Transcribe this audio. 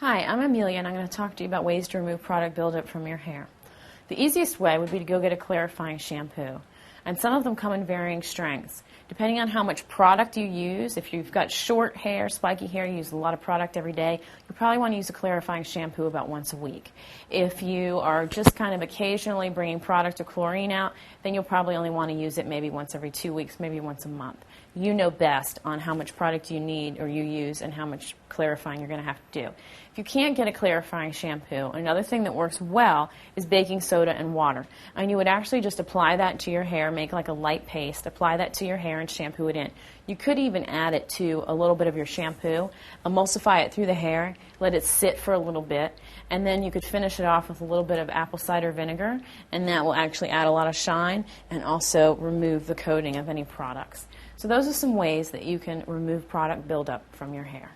Hi, I'm Amelia and I'm going to talk to you about ways to remove product buildup from your hair. The easiest way would be to go get a clarifying shampoo. And some of them come in varying strengths. Depending on how much product you use, if you've got short hair, spiky hair, you use a lot of product every day, you probably want to use a clarifying shampoo about once a week. If you are just kind of occasionally bringing product or chlorine out, then you'll probably only want to use it maybe once every 2 weeks, maybe once a month. You know best on how much product you need or you use and how much clarifying you're going to have to do. If you can't get a clarifying shampoo, another thing that works well is baking soda and water. And you would actually just apply that to your hair, make like a light paste, apply that to your hair and shampoo it in. You could even add it to a little bit of your shampoo, emulsify it through the hair, let it sit for a little bit, and then you could finish it off with a little bit of apple cider vinegar, and that will actually add a lot of shine and also remove the coating of any products. So those are some ways that you can remove product buildup from your hair.